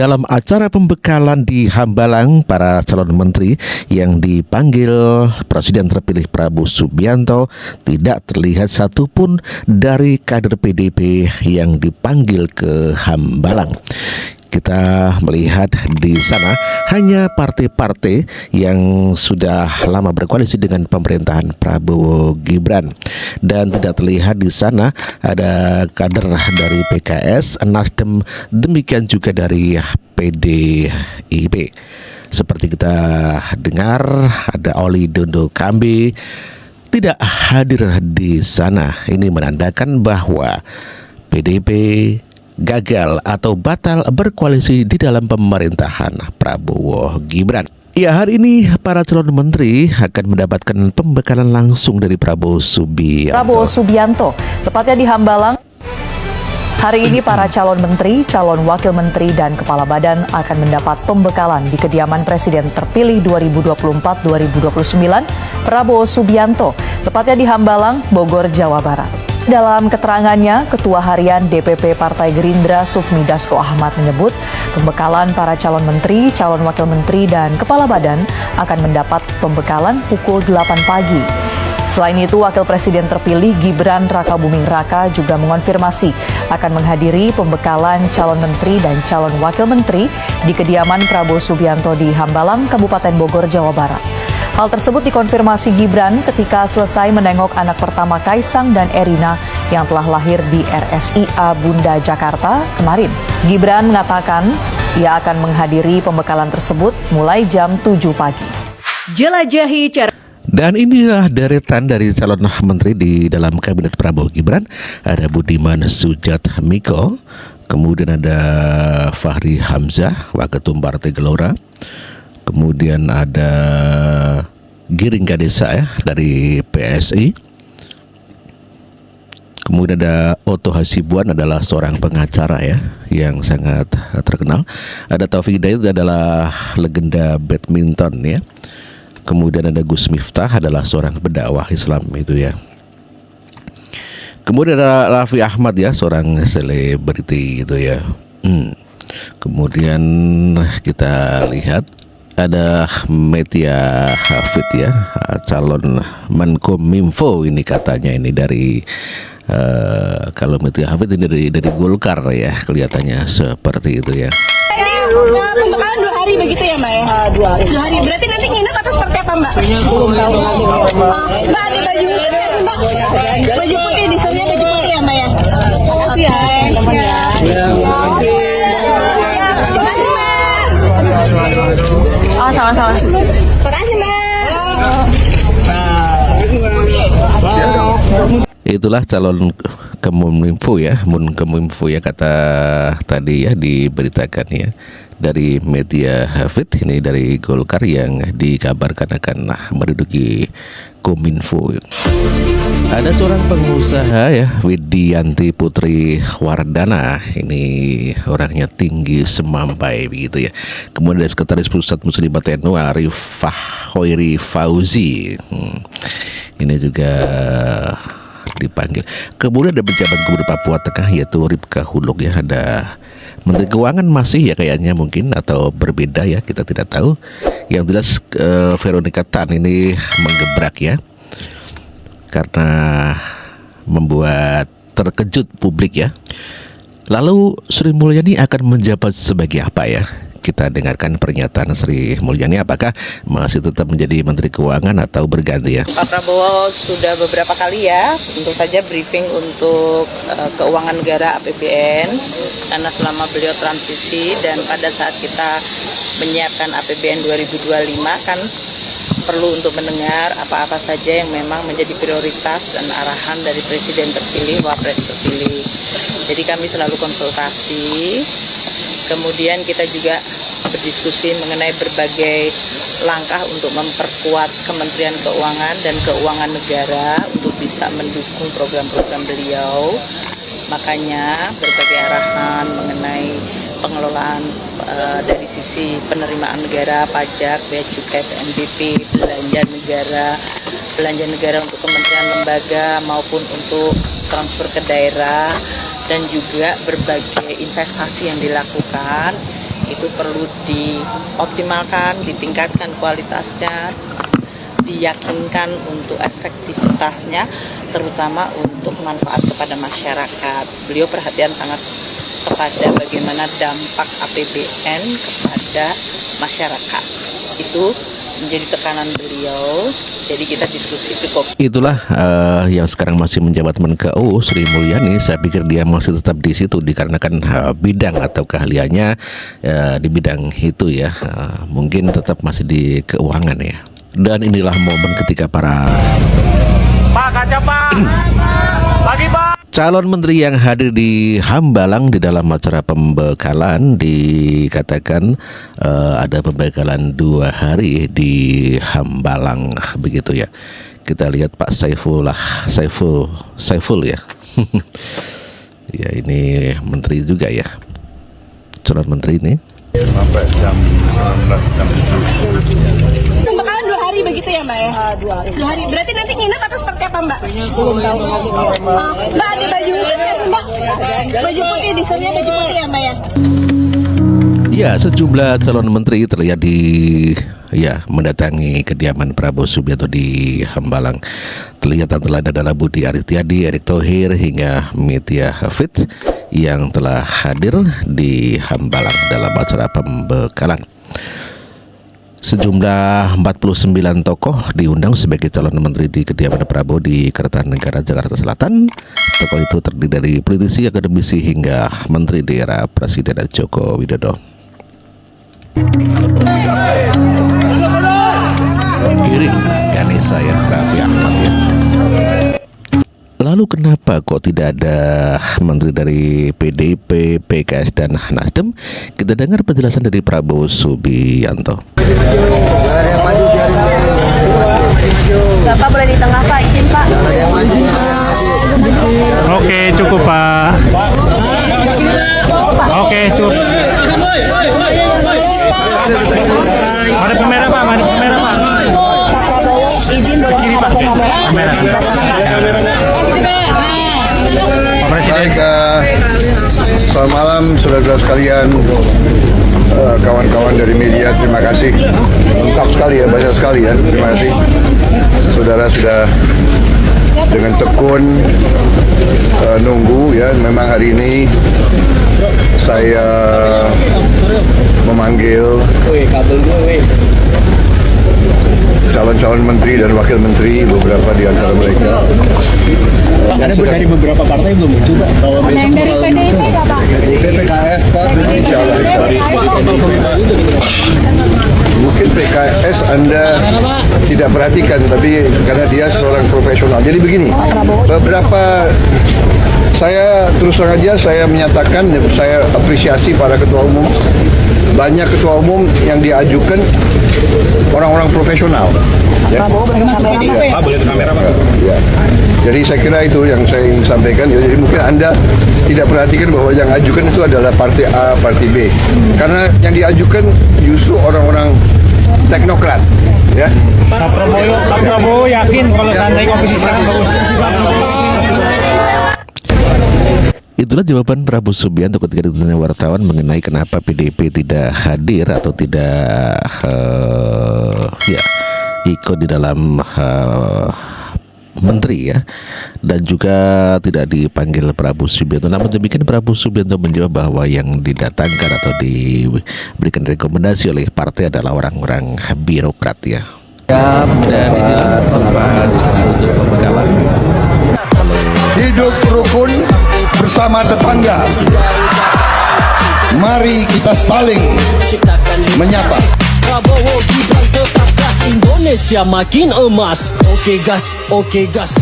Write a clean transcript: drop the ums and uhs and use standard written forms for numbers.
Dalam acara pembekalan di Hambalang, para calon menteri yang dipanggil Presiden terpilih Prabowo Subianto tidak terlihat satupun dari kader PDIP yang dipanggil ke Hambalang. Kita melihat di sana hanya partai-partai yang sudah lama berkoalisi dengan pemerintahan Prabowo Gibran, dan tidak terlihat di sana ada kader dari PKS, Nasdem, demikian juga dari PDIP. Seperti kita dengar, ada Oli Dondo Kambi tidak hadir di sana. Ini menandakan bahwa PDIP gagal atau batal berkoalisi di dalam pemerintahan Prabowo Gibran. Ya, hari ini para calon menteri akan mendapatkan pembekalan langsung dari Prabowo Subianto. Tepatnya di Hambalang. Hari ini para calon menteri, calon wakil menteri, dan kepala badan akan mendapat pembekalan di kediaman Presiden terpilih 2024-2029, Prabowo Subianto, tepatnya di Hambalang, Bogor, Jawa Barat. Dalam keterangannya, Ketua Harian DPP Partai Gerindra Sufmi Dasko Ahmad menyebut pembekalan para calon menteri, calon wakil menteri, dan kepala badan akan mendapat pembekalan pukul 8 pagi. Selain itu, Wakil Presiden terpilih Gibran Rakabuming Raka juga mengonfirmasi akan menghadiri pembekalan calon menteri dan calon wakil menteri di kediaman Prabowo Subianto di Hambalang, Kabupaten Bogor, Jawa Barat. Hal tersebut dikonfirmasi Gibran ketika selesai menengok anak pertama Kaisang dan Erina yang telah lahir di RSIA Bunda Jakarta kemarin. Gibran mengatakan ia akan menghadiri pembekalan tersebut mulai jam 7 pagi. Jelajahi cara. Dan inilah deretan dari calon menteri di dalam kabinet Prabowo Gibran. Ada Budiman Sujatmiko, kemudian ada Fahri Hamzah, Waketum Partai Gelora, kemudian ada Giring Gadesa ya dari PSI, kemudian ada Oto Hasibuan adalah seorang pengacara ya yang sangat terkenal. Ada Taufik Hidayat adalah legenda badminton ya. Kemudian ada Gus Miftah adalah seorang pendakwah Islam itu ya. Kemudian ada Raffi Ahmad ya, seorang selebriti gitu ya. Kemudian kita lihat ada Metia Hafid ya, calon Menkominfo ini katanya ini dari kalau Metia Hafid ini dari Golkar ya, kelihatannya seperti itu ya. Pembekalan 2 hari begitu ya Mbak ya? 2 hari. 2 hari. Berarti nanti nginep atau seperti apa Mbak? Belum tahu. Mbak ada baju khusus ya Mbak? Baju putih, disuruhnya baju putih ya Mbak ya? Terima kasih ya. Oh, sama-sama. Terima kasih Mbak. Itulah calon Kemenkominfo ya, kata tadi ya diberitakan ya dari Media Hafid ini dari Golkar yang dikabarkan akan menduduki Kominfo. Ada seorang pengusaha ya, Widianti Putri Wardana, ini orangnya tinggi semampai begitu ya. Kemudian ada Sekretaris Pusat Muslimat NU Arifah Khoiri Fauzi, ini juga dipanggil. Kemudian ada pejabat Gubernur Papua Tengah yaitu Ripka Huluk ya. Ada Menteri Keuangan masih ya kayaknya mungkin, atau berbeda ya, kita tidak tahu. Yang jelas Veronica Tan ini menggebrak ya, karena membuat terkejut publik ya. Lalu Sri Mulyani akan menjabat sebagai apa ya? Kita dengarkan pernyataan Sri Mulyani, apakah masih tetap menjadi Menteri Keuangan atau berganti ya? Pak Prabowo sudah beberapa kali ya tentu saja briefing untuk keuangan negara APBN, karena selama beliau transisi dan pada saat kita menyiapkan APBN 2025 kan perlu untuk mendengar apa-apa saja yang memang menjadi prioritas dan arahan dari Presiden terpilih, Wapres terpilih. Jadi kami selalu konsultasi. Kemudian kita juga berdiskusi mengenai berbagai langkah untuk memperkuat Kementerian Keuangan dan Keuangan Negara untuk bisa mendukung program-program beliau. Makanya berbagai arahan mengenai pengelolaan dari sisi penerimaan negara, pajak, bea cukai, PNBP, belanja negara untuk kementerian lembaga maupun untuk transfer ke daerah, dan juga berbagai investasi yang dilakukan itu perlu dioptimalkan, ditingkatkan kualitasnya, diyakinkan untuk efektivitasnya, terutama untuk manfaat kepada masyarakat. Beliau perhatian sangat kepada bagaimana dampak APBN kepada masyarakat. Itu menjadi tekanan beliau. Jadi kita diskusi cukup. Itulah yang sekarang masih menjabat Menkeu Sri Mulyani. Saya pikir dia masih tetap di situ dikarenakan bidang atau keahliannya di bidang itu ya. Mungkin tetap masih di keuangan ya. Dan inilah momen ketika para calon menteri yang hadir di Hambalang di dalam acara pembekalan, dikatakan ada pembekalan 2 hari di Hambalang begitu ya. Kita lihat Pak Saiful ya. Ya, ini menteri juga ya, calon menteri ini. Sampai jam 19 jam 7. Pembekalan 2 hari begitu ya Mbak ya? 2 hari. 2 hari. Berarti nanti nginep atau seperti apa Mbak? Belum tahu. Mbak ada baju khusus ya Mbak? Baju putih, desainnya baju putih ya Mbak ya? Ya, sejumlah calon menteri terlihat mendatangi kediaman Prabowo Subianto di Hambalang. Terlihat antara adalah Budi Aristiadi, Erick Thohir hingga Metia Hafid yang telah hadir di Hambalang dalam acara pembekalan. Sejumlah 49 tokoh diundang sebagai calon menteri di kediaman Prabowo di Kertanegara, Jakarta Selatan. Tokoh itu terdiri dari politisi, akademisi hingga menteri di era Presiden Joko Widodo. Kirim Ganesha ya, Raffi Ahmad ya. Lalu kenapa kok tidak ada menteri dari PDIP, PKS dan Nasdem? Kita dengar penjelasan dari Prabowo Subianto. Ada yang maju biarin. Bapak boleh di tengah Pak, izin Pak. Ada yang maju. Oke, cukup Pak. Oke, cukup. Ada kamera Pak, ada kamera Pak. Izin boleh Kiri Pak. Kamera. Pak Presiden. Selamat malam saudara-saudara sekalian, kawan-kawan dari media, terima kasih. Lengkap sekali ya, banyak sekali ya, terima kasih. Saudara sudah dengan tekun nunggu ya. Memang hari ini saya memanggil calon-calon menteri dan wakil menteri, beberapa di antara mereka. Ada dari beberapa partai belum muncul Pak? Bahwa besok dari PDIP nggak Pak? PKS Pak, insya Allah. Mungkin PKS Anda tidak perhatikan, tapi karena dia seorang profesional. Jadi begini, beberapa saya terus terang aja saya menyatakan saya apresiasi para ketua umum. Banyak ketua umum yang diajukan orang-orang profesional. Ya. boleh ke kamera Pak. Ya. Jadi saya kira itu yang saya ingin sampaikan. Jadi mungkin Anda tidak perhatikan bahwa yang ajukan itu adalah partai A, partai B. Karena yang diajukan justru orang-orang teknokrat. Ya. Pak Prabowo yakin kalau seandainya komposisi akan bagus. Itulah jawaban Prabowo Subianto ketika ditanya wartawan mengenai kenapa PDIP tidak hadir atau tidak ikut di dalam menteri ya, dan juga tidak dipanggil Prabowo Subianto. Namun demikian Prabowo Subianto menjawab bahwa yang didatangkan atau diberikan rekomendasi oleh partai adalah orang-orang birokrat ya. Dan inilah tempat untuk pembekalan. Hidup rukun bersama tetangga. Mari kita saling menyapa. Prabowo Gibran tetap gas, Indonesia makin emas. Oke gas, oke gas.